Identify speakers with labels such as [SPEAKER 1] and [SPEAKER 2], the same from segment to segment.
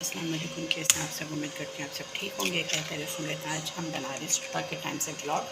[SPEAKER 1] अस्सलाम वालेकुम। कैसे आप सब? उम्मीद करते हैं आप सब ठीक होंगे। कहते रहे सुन लेते हैं। आज हम बना रहे सुबह के टाइम से ब्लॉग।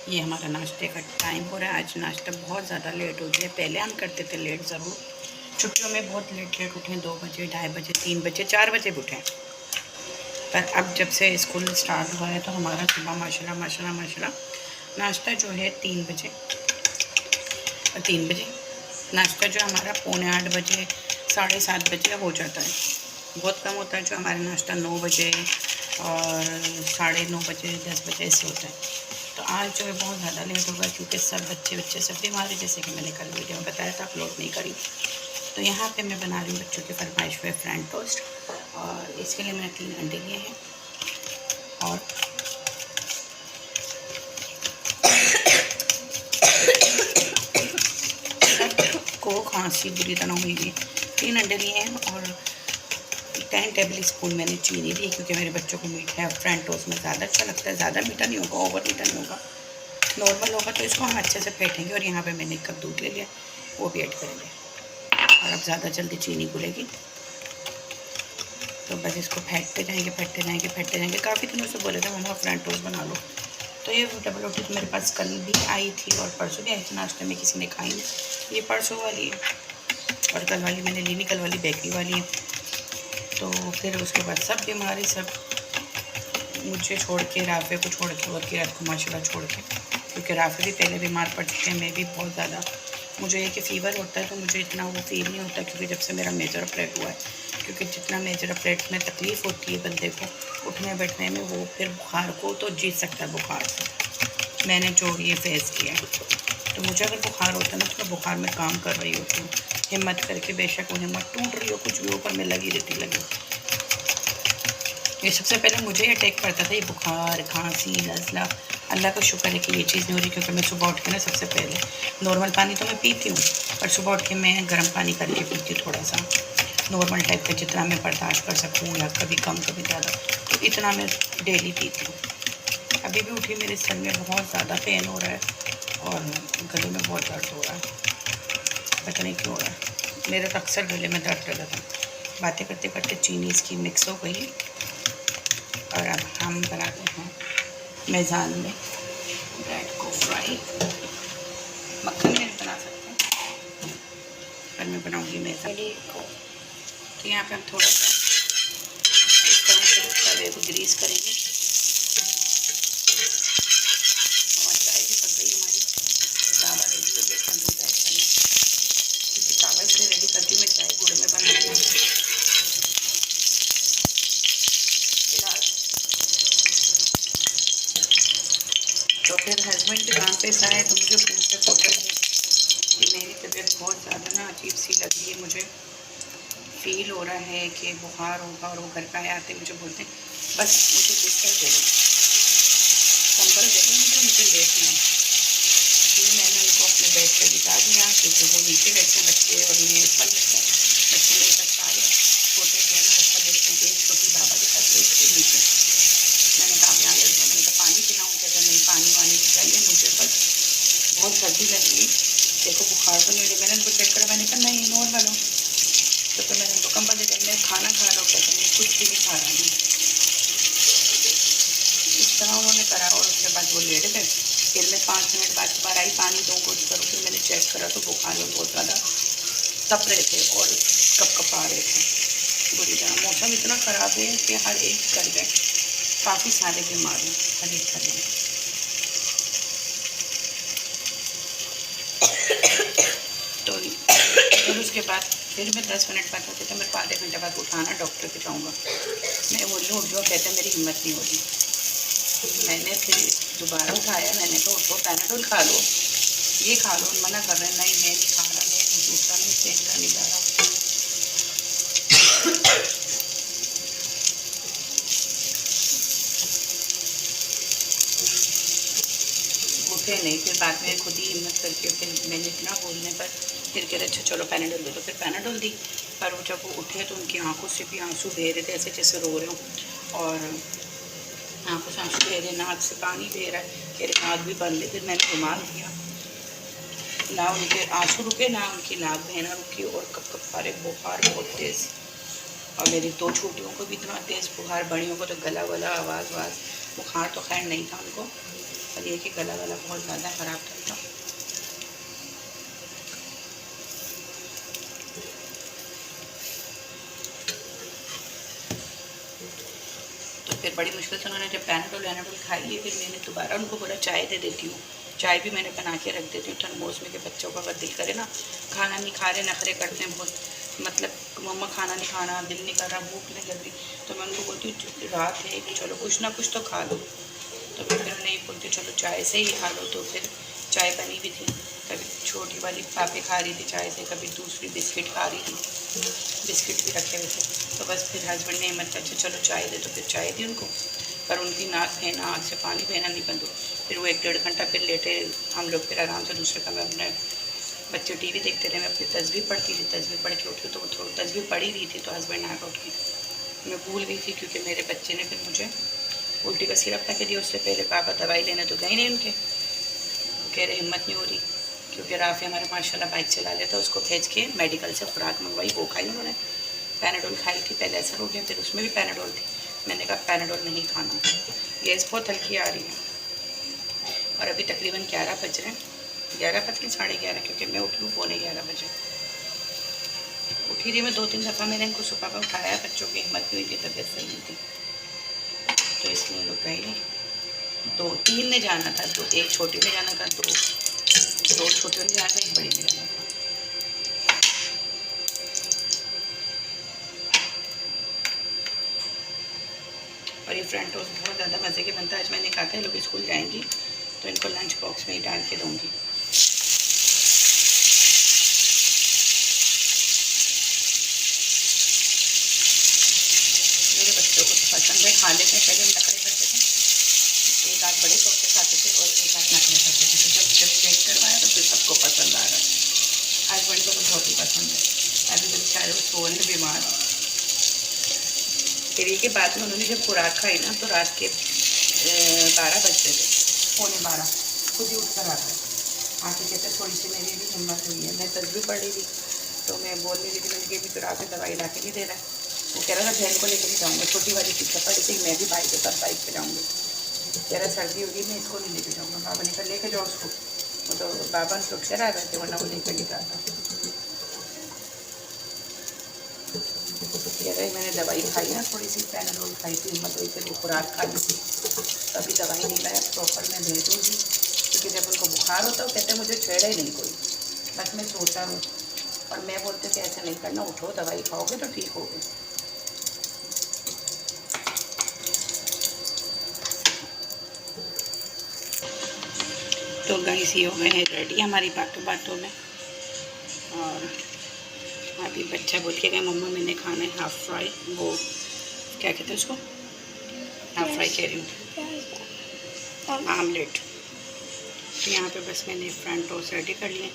[SPEAKER 1] ये हमारा नाश्ते का टाइम हो रहा है। आज नाश्ता बहुत ज़्यादा लेट हो गया। पहले हम करते थे लेट ज़रूर, छुट्टियों में बहुत लेट उठें, 2 बजे, 2:30 बजे, 3 बजे, 4 बजे भी उठें। पर अब जब से स्कूल स्टार्ट हुआ है तो हमारा सुबह माशाल्लाह नाश्ता जो है 3 बजे नाश्ता जो हमारा 7:45 बजे, 7:30 बजे हो जाता है। बहुत कम होता है जो हमारा नाश्ता 9 बजे और 9:30 बजे, 10 बजे ऐसे होता है। तो आज जो है बहुत ज़्यादा लेट होगा क्योंकि सब बच्चे सब बीमार हैं, जैसे कि मैंने कल वीडियो में बताया था, अपलोड नहीं करी। तो यहाँ पे मैं बना रही हूँ बच्चों की फरमाइश हुए फ्रेंच टोस्ट, और इसके लिए मैंने 3 अंडे लिए हैं और को खांसी बुरी तरह हुई थी। 3 अंडे लिए हैं और 10 टेबल स्पून मैंने चीनी ली, क्योंकि मेरे बच्चों को मीठा फ्रेंच टोस्ट में ज़्यादा अच्छा लगता है। ज़्यादा मीठा नहीं होगा, ओवर मीठा नहीं होगा, नॉर्मल होगा। तो इसको हम अच्छे से फेंटेंगे। और यहाँ पे मैंने 1 कप दूध ले लिया, वो भी ऐड करेंगे। और अब ज़्यादा जल्दी चीनी घुलेगी, तो बस इसको फेंटते जाएंगे। काफ़ी दिनों से बोले थे मम्मा फ्रेंच टोस्ट बना लो। तो ये डबल रोटी तो मेरे पास कल भी आई थी और परसों भी आई थी। नाश्ते में किसी ने खाई नहीं। ये परसों वाली है और कल वाली मैंने ली नहीं, कल वाली बेकरी वाली है। तो फिर उसके बाद सब बीमारी, सब मुझे छोड़ के, राफ़े को छोड़ के और किरात को माशाल्लाह छोड़ के, क्योंकि राफ़े भी पहले बीमार पड़ चुके हैं, मैं भी बहुत ज़्यादा। मुझे ये कि फ़ीवर होता है तो मुझे इतना वो फील नहीं होता, क्योंकि जब से मेरा मेजर ऑपरेट हुआ है। क्योंकि जितना मेजर ऑपरेट में तकलीफ़ होती है बंदे को उठने बैठने में, वो फिर बुखार को तो जीत सकता है बुखार से। मैंने जो ये फेस किया है, तो मुझे अगर बुखार होता है ना, तो मैं बुखार में काम कर रही होती हूँ हिम्मत करके, बेशक वो हिम्मत टूट रही हो, कुछ भी ऊपर में लगी रहती लगी। ये सबसे पहले मुझे अटैक करता था, ये बुखार, खांसी, नज़ला। अल्लाह का शुक्र है कि ये चीज़ नहीं हो रही, क्योंकि मैं सुबह उठ के ना, सबसे पहले नॉर्मल पानी तो मैं पीती हूँ, पर सुबह उठ के मैं गर्म पानी करके पीती हूँ, थोड़ा सा नॉर्मल टाइप का, जितना मैं बर्दाश्त कर सकूँ, या कभी कम कभी ज़्यादा, तो इतना मैं डेली पीती हूँ। अभी भी उठी, मेरे सर में बहुत ज़्यादा पेन हो रहा है और गले में बहुत दर्द हो रहा है, पता नहीं क्यों हो रहा है। मेरे तो अक्सर गले में दर्द रहता था। बातें करते करते चीनी इसकी मिक्स हो गई और अब हम बनाते हैं मेज़ान में ब्रेड को फ्राई। मक्खन में बना सकते हैं, पर मैं बनाऊंगी मेज़ान को। तो यहाँ पे हम थोड़ा सा इस तरह से तवे को ग्रीस करेंगे। और चाय भी पक गई हमारी, चावल रेडी हो गया, दूध ऐड करना, क्योंकि चावल से रेडी करती हूँ मैं, चाय गुड़ में बनाती हूँ। तो फिर हस्बैंड के काम पे आए तो मुझे फ़ोन पे बोल रहे थे कि मेरी तबीयत बहुत ज़्यादा ना अजीब सी लग रही है, मुझे फ़ील हो रहा है कि बुखार होगा। और वो घर पे आते मुझे बोलते बस मुझे बिस्तर दे दो, कंबल दे दो, मुझे लेटना है। फिर मैंने उनको अपने बेड पर बिठा दिया, क्योंकि वो नीचे बैठते हैं बच्चे और मैं ऊपर लेटते हैं। बच्चे मेरे साथ सारे छोटे जो है ना ऊपर लेटते हैं, एक छोटी बाबा के साथ लेटते हैं नीचे। मैंने कहा यहाँ लेट जाओ, मैंने कहा पानी पिलाऊँ? कहते नहीं, पानी वानी नहीं चाहिए मुझे, बस बहुत सर्दी लग रही, देखो बुखार तो नहीं रही। मैंने उनको चेक करा, मैंने कहा नहीं नॉर्मल हो। तो फिर मैंने उनको कंबल दे दिया, खाना खा लो। कहते नहीं, कुछ भी नहीं खा रहा नहीं। इस तरह उन्होंने करा और उसके बाद वो लेट गए। फिर मैं 5 मिनट बाद दोबारा आई, पानी दो कुछ करो। फिर मैंने चेक करा तो बुखार में बहुत ज़्यादा तप रहे थे और कपकपा रहे थे बुरी तरह। मौसम इतना ख़राब है कि हर एक घर में काफ़ी सारे बीमार हैं, हर एक घर में। तो फिर उसके बाद फिर मैं 10 मिनट बाद होते तो मेरे को आधे घंटे बाद उठाना, डॉक्टर के जाऊँगा। मैं बोली उठ जाओ, कहते मेरी हिम्मत नहीं हो रही। मैंने फिर दोबारा उठाया, मैंने तो उठो, पैनाडोल खा लो, ये खा लो। मना कर रहे हैं, नहीं मैं नहीं खा रहा, मैं दूसरा नहीं, सेम का नहीं जा रहा। उठे नहीं, फिर बाद में खुद ही हिम्मत करके फिर मैंने इतना बोलने पर फिर कह रहे अच्छा चलो पैनाडोल दे दो। फिर पैनाडोल दी, पर वो जब वो उठे तो उनकी आंखों से भी आंसू बह रहे थे, ऐसे जैसे रो रहे हो। और आंखों से आंसू बह रहे, नाक से पानी बह रहा है, कह रहे नाक भी बंद है। फिर मैंने रुमाल दिया, ना उनके आंसू रुके ना उनकी नाक बहना रुकी, और कप कप पा रहे, बुखार बहुत तेज़। और मेरी 2 छोटियों को भी इतना तेज़ बुखार, बड़ियों को तो गला वला आवाज़ वाज, बुखार तो खैर नहीं था उनको, पर ये कि गला वला बहुत ज़्यादा ख़राब था। तो फिर बड़ी मुश्किल से उन्होंने जब पैनाडोल वैनाडोल खाई ली, फिर मैंने दोबारा उनको बोला चाय दे देती हूँ। चाय भी मैंने बना के रख देती हूँ थर्मोस में, कि बच्चों का अगर दिल करे ना, खाना नहीं खा रहे, नखरे करते हैं बहुत, मतलब मम्मा खाना नहीं खाना, दिल नहीं कर रहा, भूख नहीं लग रही, तो मैं उनको बोलती हूँ रात है कि चलो कुछ ना कुछ तो खा लो। तो फिर नहीं बोलती चलो चाय से ही खा लो। तो फिर चाय बनी भी थी, कभी छोटी वाली पापे खा रही थी चाय से, कभी दूसरी बिस्किट खा रही थी, बिस्किट भी रखे हुए थे। तो बस फिर हस्बैंड ने हिम्मत अच्छा चलो चाय दे, तो फिर चाय दी उनको, पर उनकी नाक बहना, आँख से पानी बहना नहीं बंद हो। फिर वो 1-1.5 घंटा फिर लेटे, हम लोग फिर आराम से दूसरे कमरे में अपने बच्चे टीवी देखते रहे, मैं अपनी तस्वीर पढ़ती थी। तस्वीर पढ़ के उठी तो वो थोड़ी तस्वीर पढ़ी रही थी, तो हस्बैंड आकर उठ के, मैं भूल गई थी, क्योंकि मेरे बच्चे ने फिर मुझे उल्टी का सिरप ला के दिया। उससे पहले पापा दवाई लेने तो गए नहीं उनके, कह रहे हिम्मत नहीं हो रही, क्योंकि राफी हमारे माशाल्लाह बाइक चला लेता, उसको भेज के मेडिकल से खुराक मंगवाई, वो खाई उन्होंने। पैनाडोल खाई थी, पहले असर हो गया, फिर उसमें भी पैनाडोल थी। मैंने कहा पैनाडोल नहीं खाना, गैस बहुत हल्की आ रही है। और अभी तकरीबन 11 बज रहे हैं, 11 बज के 11:30, क्योंकि मैं उठी हूँ 11:15 बजे। उठी रही मैं 2-3 दफ़ा, मैंने इनको सुबह में उठाया, बच्चों की हिम्मत नहीं हुई, तबीयत सही नहीं थी, तो इसलिए लोग गए नहीं। 2-3 ने जाना था, तो एक छोटी में जाना था, दो छोटियों ने जाना था, एक बड़ी में जाना था। और ये फ्रेंच टोस्ट बहुत ज़्यादा मज़े के बनता है। आज मैंने कहा था लोग स्कूल जाएंगी तो इनको लंच बॉक्स में ही डाल के दूँगी। मेरे बच्चों को पसंद है, खा लेते हैं। पहले हम नखरे करते थे, एक आध बड़े शौक से खाते थे और एक आध नखरे करते थे, तो जब चेक करवाया तो फिर सबको पसंद आ रहा है। हस्बैंड को तो बहुत ही पसंद है। अभी बेचारे वो सोने बीमार। फिर ये के बाद में उन्होंने जब खुराक खाई ना, तो रात के 12 बजते थे, 11:15, खुद ही उठ कर आ गए। आके कहते थोड़ी सी मेरी भी हिम्मत हुई है, मैं तस्वीर पढ़ रही थी, तो मैं बोल रही थी, मैंने भी तो रात में दवाई ला के नहीं दे रहा है। वो कह रहा था बहन को लेकर नहीं जाऊँगा, छोटी वाली पीछे पड़ी थी, मैं भी भाई के साथ बाइक पे जाऊँगी। कह रहा सर्दी होगी, मैं इसको नहीं लेके जाऊँगा। बाबा ने कहा लेके जाओ उसको, वो तो बाबा ने रुक कर आ गए थे, वरना वो लेकर नहीं जाता। कह रहे मैंने दवाई खाई ना, थोड़ी सी पैनाडोल खाई थी, हिम्मत हुई, फिर वो खुराक खा ली थी, तभी दवाई नहीं लाया। प्रॉपर मैं भेजूँगी, क्योंकि जब उनको बुखार होता है वो कहते हैं मुझे छेड़ा ही नहीं कोई, बस मैं सोता हूँ। और मैं बोलते कि ऐसा नहीं करना, उठो दवाई खाओगे तो ठीक होगे। तो गाइस ये हो गए हैं रेडी हमारी बातों में। और अभी बच्चा बोल के गया मम्मा मैंने खाना है हाफ़ फ्राई, वो क्या कहते हैं उसको, हाफ़ फ्राई कह रही हूँ, आमलेट। तो यहाँ पे बस मैंने फ्रंट टोस्ट रेडी कर लिए।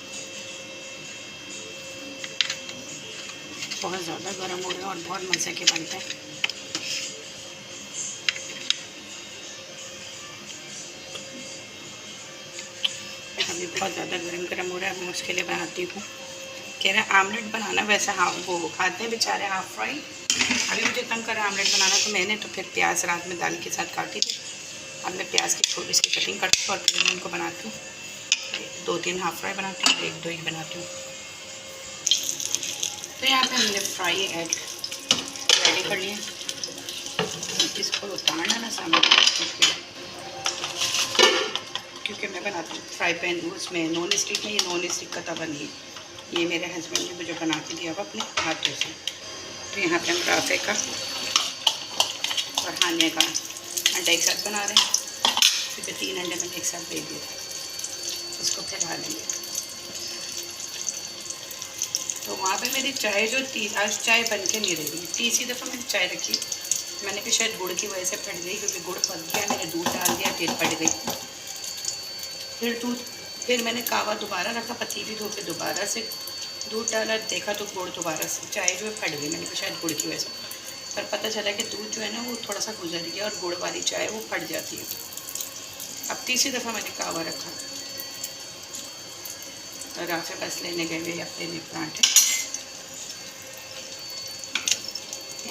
[SPEAKER 1] बहुत ज़्यादा गर्म हो रहा है और बहुत मज़े के बनते हैं। अभी बहुत ज़्यादा गरम हो रहा है, मैं उसके लिए बनाती हूँ। कह रहे हैं आमलेट बनाना, वैसे हाँ वो खाते हैं बेचारे हाफ़ फ्राई। अभी मुझे तंग कर रहा है आमलेट बनाना, तो मैंने तो फिर प्याज रात में दाल के साथ काटी थी। अब मैं प्याज की छोटी सी कटिंग करती हूँ और फिर मैं उनको बनाती हूँ। 2-3 हाफ़ फ्राई बनाती हूँ, 1-2 ही बनाती हूँ। तो यहाँ पे हमने फ्राई एग रेडी कर लिए। इसको उतारना ना सामने, क्योंकि मैं बनाती हूँ फ्राई पैन उसमें नॉन स्टिक में, ये नॉन स्टिक का तवा नहीं है, ये मेरे हस्बैंड ने मुझे बना के दिया हुआ अपने हाथों से। तो यहाँ पे हम राफे का और हानिया का अंडा एक साथ बना रहे हैं, क्योंकि 3 अंडे मैंने एक साथ दे दिए थे। इसको फैला लेंगे। तो वहाँ पे मेरी चाय जो आज चाय बन के नहीं रही, तीसरी दफ़ा मैंने चाय रखी, मैंने भी शायद गुड़ की वजह से फट गई, क्योंकि गुड़ पक गया, मैंने दूध डाल दिया, फिर फट गई। फिर मैंने कावा दोबारा रखा, पतीली धो के दोबारा से दूध डाला, देखा तो गुड़ दोबारा से, चाय जो है फट गई, मैंने कहा शायद गुड़ की वजह से, पर पता चला कि दूध जो है ना वो थोड़ा सा गुजर गया और गुड़ वाली चाय वो फट जाती है। अब तीसरी दफ़ा मैंने कावा रखा। और राफे बस लेने गए हुए अपने लिए परांठे।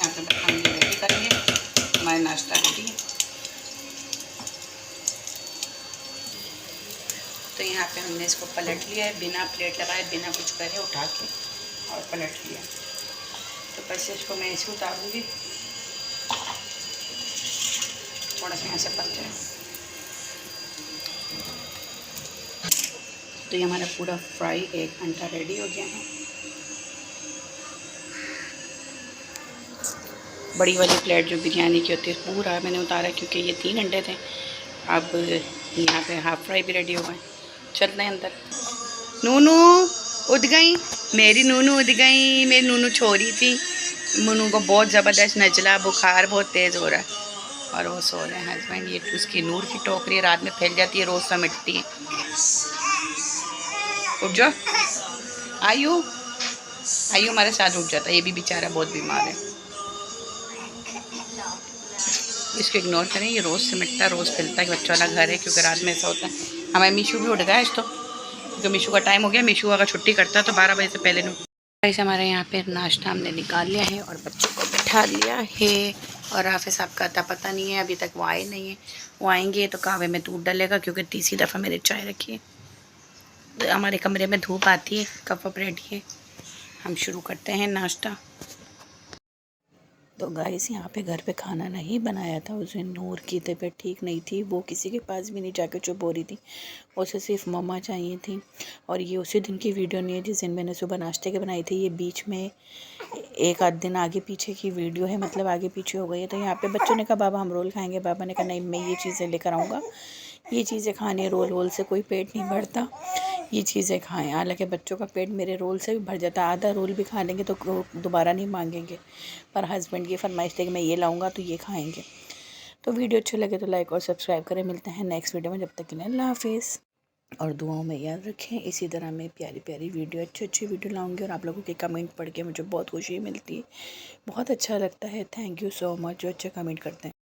[SPEAKER 1] यहाँ पे हम ये रेडी करेंगे, हमारा नाश्ता रेडी है। तो यहाँ पे हमने इसको पलट लिया है, बिना प्लेट लगाए, बिना कुछ करे उठा के और पलट लिया। तो बस इसको मैं ऐसे उतारूँगी, थोड़ा सा यहाँ से पक जाए। तो ये हमारा पूरा फ्राई एक घंटा रेडी हो गया है। बड़ी वाली प्लेट जो बिरयानी की होती है पूरा मैंने उतारा, क्योंकि ये 3 अंडे थे। अब यहाँ पे हाफ फ्राई भी रेडी हो गए। चलते हैं अंदर। नूनू उठ गई, मेरी नूनू उठ गई। मेरी नूनू छोरी थी, नूनू को बहुत ज़बरदस्त नजला, बुखार बहुत तेज़ हो रहा है और वो सो रहे हैं हस्बैंड। ये उसकी नूर की टोकरी रात में फैल जाती है, रोज़ समेटती है। उठ जाओ, आयु आयु हमारे साथ उठ जाता है, ये भी बेचारा बहुत बीमार है। इसको इग्नोर करें, ये रोज़ सिमटता, रोज़ फैलता है। बच्चों वाला घर है, क्योंकि रात में ऐसा होता है। हमारे मीशू भी उठ गया आज तो, क्योंकि मीशू का टाइम हो गया। मीशू अगर छुट्टी करता है तो 12 बजे से पहले नहीं। ऐसे हमारे यहाँ पे नाश्ता हमने निकाल लिया है और बच्चों को बैठा लिया है। और हाफिज़ साहब का अता पता नहीं है, अभी तक वो आए नहीं है। वो आएंगे तो कहवे में दूध डलेगा, क्योंकि तीसरी दफ़ा मेरे चाय रखी है। तो हमारे कमरे में धूप आती है, कप अप रेडी है, हम शुरू करते हैं नाश्ता। तो गाइस यहाँ पे घर पे खाना नहीं बनाया था उस दिन। नूर की तबीयत ठीक नहीं थी, वो किसी के पास भी नहीं जाकर चुप हो रही थी, उसे सिर्फ मम्मा चाहिए थी। और ये उसी दिन की वीडियो नहीं है जिस दिन मैंने सुबह नाश्ते के बनाई थी। ये बीच में एक आध दिन आगे पीछे की वीडियो है, मतलब आगे पीछे हो गई है। तो यहाँ पे बच्चों ने कहा बाबा हम रोल खाएँगे, बाबा ने कहा नहीं मैं ये चीज़ें लेकर आऊँगा, ये चीज़ें खानी। रोल वोल से कोई पेट नहीं भरता, ये चीज़ें खाएं। हालांकि बच्चों का पेट मेरे रोल से भी भर जाता है, आधा रोल भी खा लेंगे तो दोबारा नहीं मांगेंगे। पर हस्बैंड की फरमाइश थी कि मैं ये लाऊंगा तो ये खाएंगे। तो वीडियो अच्छे लगे तो लाइक और सब्सक्राइब करें। मिलते हैं नेक्स्ट वीडियो में, जब तक के लिए अल्लाह हाफिज़। और दुआओं में याद रखें, इसी तरह मैं प्यारी प्यारी वीडियो, अच्छी वीडियो लाऊंगी। और आप लोगों के कमेंट पढ़ के मुझे बहुत खुशी मिलती है, बहुत अच्छा लगता है। थैंक यू सो मच जो अच्छे कमेंट करते हैं।